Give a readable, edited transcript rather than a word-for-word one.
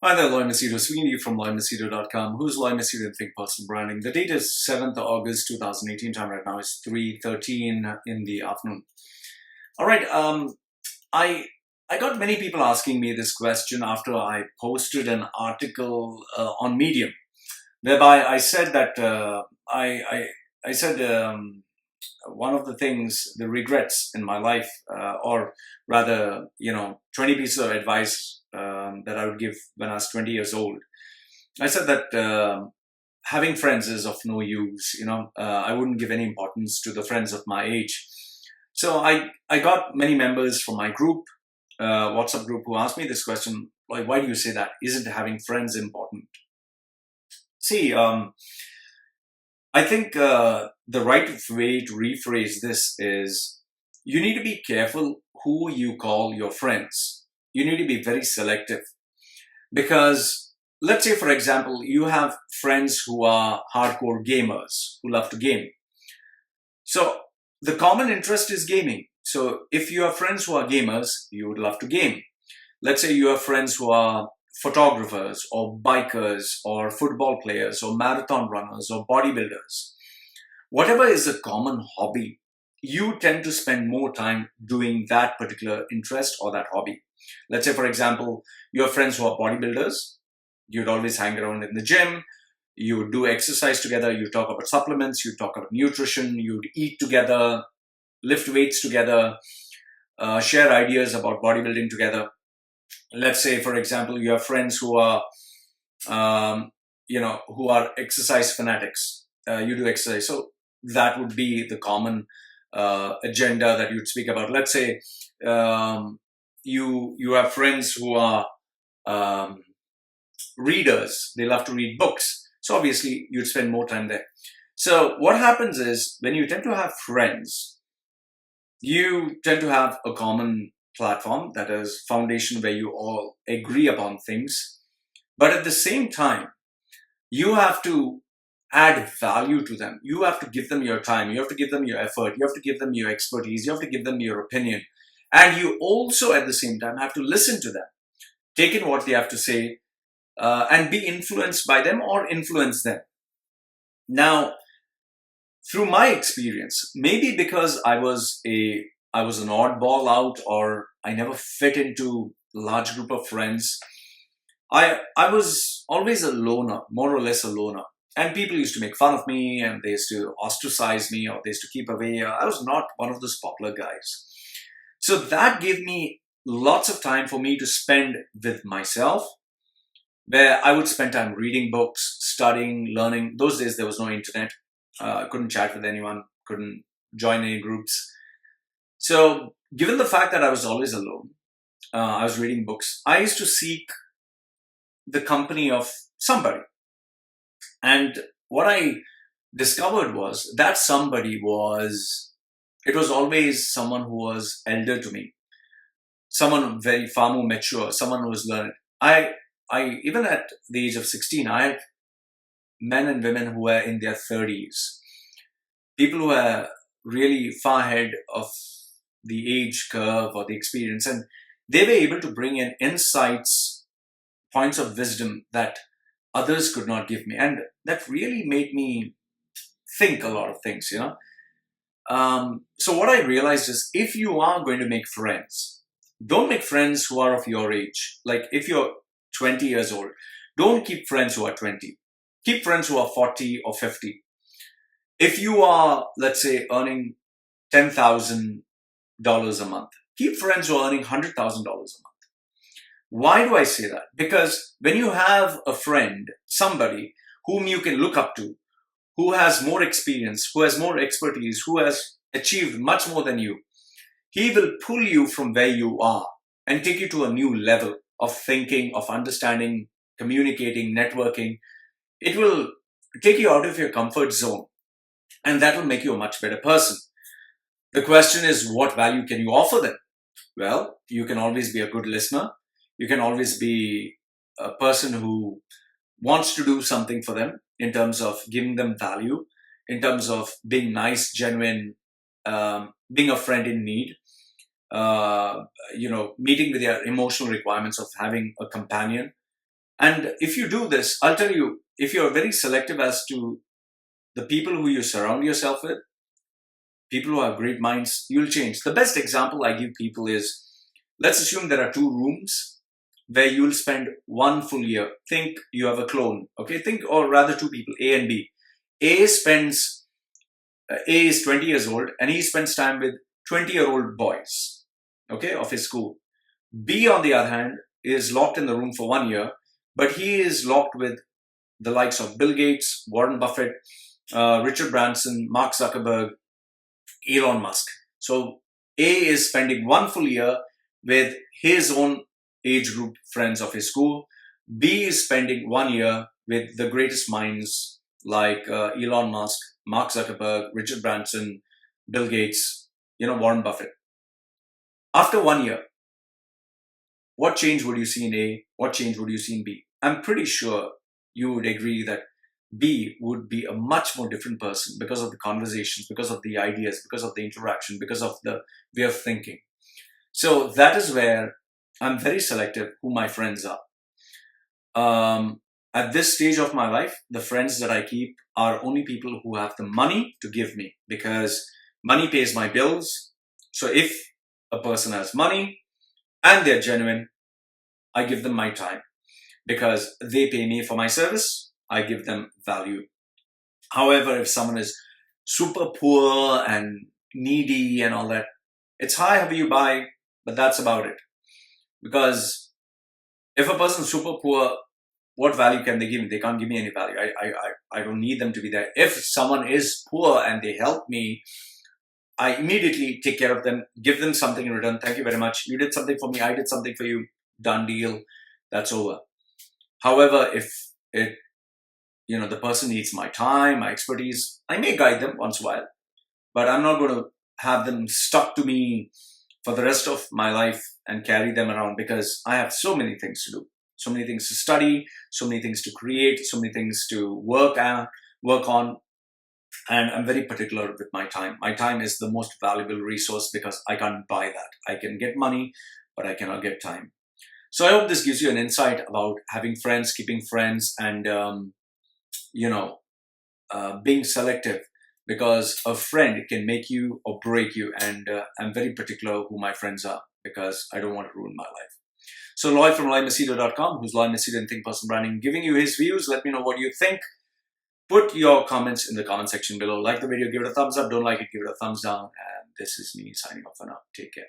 Hi there, Loy Machedo, speaking to you from LoyMachedo.com. Who's Loy Machedo and Think Personal Branding? The date is 7th August 2018. Time right now is 3:13 in the afternoon. All right. I I got many people asking me this question after I posted an article on Medium, whereby I said that I said one of the things, the regrets in my life, or rather, 20 pieces of advice that I would give when I was 20 years old. I said that having friends is of no use. I wouldn't give any importance to the friends of my age. So I got many members from my group, WhatsApp group, who asked me this question, like, why do you say that? Isn't having friends important? See, I think the right way to rephrase this is you need to be careful who you call your friends. You need to be very selective because, let's say, for example, you have friends who are hardcore gamers who love to game. So the common interest is gaming. So if you have friends who are gamers, you would love to game. Let's say you have friends who are photographers or bikers or football players or marathon runners or bodybuilders. Whatever is a common hobby, you tend to spend more time doing that particular interest or that hobby. Let's say, for example, you have friends who are bodybuilders. You'd always hang around in the gym. You do exercise together. You talk about supplements. You talk about nutrition. You'd eat together, lift weights together, share ideas about bodybuilding together. Let's say, for example, you have friends who are, who are exercise fanatics. You do exercise. So that would be the common agenda that you'd speak about. Let's say you have friends who are readers. They love to read books. So obviously you'd spend more time there. So what happens is when you tend to have friends, you tend to have a common platform, that is foundation, where you all agree upon things. But at the same time, you have to add value to them. You have to give them your time. You have to give them your effort. You have to give them your expertise. You have to give them your opinion. And you also, at the same time, have to listen to them, take in what they have to say, and be influenced by them or influence them. Now, through my experience, maybe because I was an oddball out, or I never fit into a large group of friends, I was always a loner, more or less a loner. And people used to make fun of me, and they used to ostracize me, or they used to keep away. I was not one of those popular guys. So that gave me lots of time for me to spend with myself, where I would spend time reading books, studying, learning. Those days there was no internet. I couldn't chat with anyone, couldn't join any groups. So given the fact that I was always alone, I was reading books, I used to seek the company of somebody. And what I discovered was that somebody it was always someone who was elder to me, someone very far more mature, someone who was learned. I even at the age of 16, I had men and women who were in their 30s, people who were really far ahead of the age curve or the experience, and they were able to bring in insights, points of wisdom that others could not give me, and that really made me think a lot of things. So what I realized is, if you are going to make friends, don't make friends who are of your age. Like if you're 20 years old, don't keep friends who are 20. Keep friends who are 40 or 50. If you are, let's say, earning $10,000 a month, keep friends who are earning $100,000 a month. Why do I say that? Because when you have a friend, somebody whom you can look up to, who has more experience, who has more expertise, who has achieved much more than you, he will pull you from where you are and take you to a new level of thinking, of understanding, communicating, networking. It will take you out of your comfort zone, and that will make you a much better person. The question is, what value can you offer them? Well, you can always be a good listener. You can always be a person who wants to do something for them in terms of giving them value, in terms of being nice, genuine, being a friend in need, meeting with their emotional requirements of having a companion. And if you do this, I'll tell you, if you're very selective as to the people who you surround yourself with, people who have great minds, you'll change. The best example I give people is, let's assume there are two rooms where you'll spend one full year. Think you have a clone, okay? Think, or rather two people, A and B. A is 20 years old and he spends time with 20-year-old boys, okay, of his school. B, on the other hand, is locked in the room for 1 year, but he is locked with the likes of Bill Gates, Warren Buffett, Richard Branson, Mark Zuckerberg, Elon Musk. So A is spending one full year with his own age group friends of his school. B is spending 1 year with the greatest minds like Elon Musk, Mark Zuckerberg, Richard Branson, Bill Gates, Warren Buffett. After 1 year, what change would you see in A? What change would you see in B? I'm pretty sure you would agree that B would be a much more different person because of the conversations, because of the ideas, because of the interaction, because of the way of thinking. So that is where I'm very selective who my friends are. At this stage of my life, the friends that I keep are only people who have the money to give me, because money pays my bills. So if a person has money and they're genuine, I give them my time because they pay me for my service. I give them value. However, if someone is super poor and needy and all that, it's hi, how are you, bye, but that's about it. Because if a person's super poor, what value can they give me? They can't give me any value. I don't need them to be there. If someone is poor and they help me, I immediately take care of them, give them something in return. Thank you very much. You did something for me. I did something for you. Done deal. That's over. However, if the person needs my time, my expertise, I may guide them once in a while, but I'm not going to have them stuck to me for the rest of my life and carry them around, because I have so many things to do, so many things to study, so many things to create, so many things to work on. And I'm very particular with my time. My time is the most valuable resource because I can't buy that. I can get money, but I cannot get time. So I hope this gives you an insight about having friends, keeping friends, and being selective, because a friend can make you or break you. And I'm very particular who my friends are because I don't want to ruin my life. So Lloyd from Machedo.com, who's Lloyd Machedo in Think Personal Branding, giving you his views. Let me know what you think. Put your comments in the comment section below. Like the video, give it a thumbs up. Don't like it, give it a thumbs down. And this is me signing off for now. Take care.